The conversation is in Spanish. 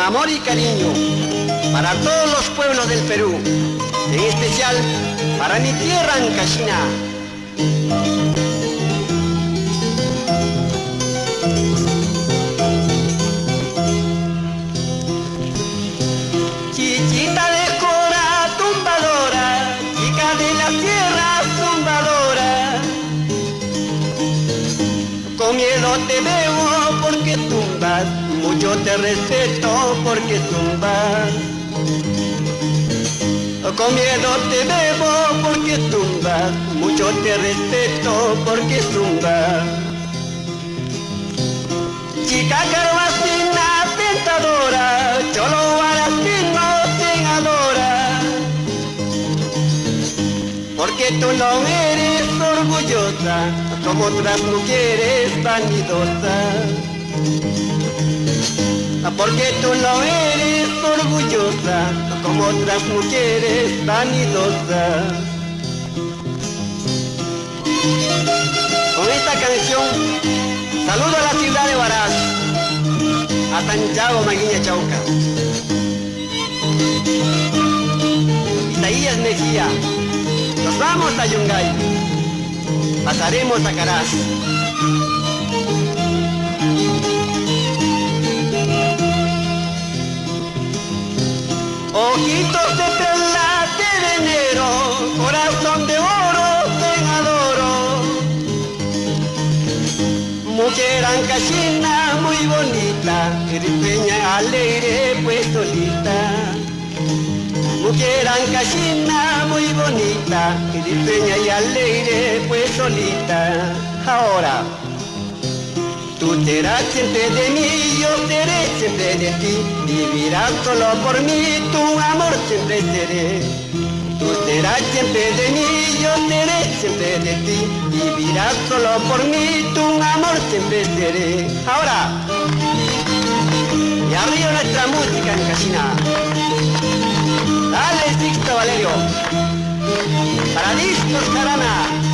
amor y cariño para todos los pueblos del Perú, en especial para mi tierra Ancaxina. Chichita de cora tumbadora, chica de la tierra tumbadora, con miedo te veo porque tumbas, mucho te respeto porque tumbas. Con miedo te veo porque tumbas, mucho te respeto porque tumbas. Chica carvacina tentadora, cholo guaracino te adora, porque tú no eres orgullosa como otras mujeres vanidosas. Porque tú no eres orgullosa como otras mujeres vanidosas. Con esta canción saludo a la ciudad de Huaraz, a Santiago, Maguiña, Chauca. Isaías Mejía, nos vamos a Yungay, pasaremos a Caraz. Ojitos de perla de venero, corazón de oro te adoro. Mujer ancaxina muy bonita, rifeña alegre pues solita. Mujer ancaxina muy bonita, rifeña y alegre pues solita. Ahora tú serás siempre de mí, yo seré siempre de ti. Vivirás solo por mí, tu amor siempre seré. Tú serás siempre de mí, yo seré siempre de ti. Vivirás solo por mí, tu amor siempre seré. Ahora, y arriba nuestra música Ancaxina. Dale, Sixto Valerio. Para Discos Carana.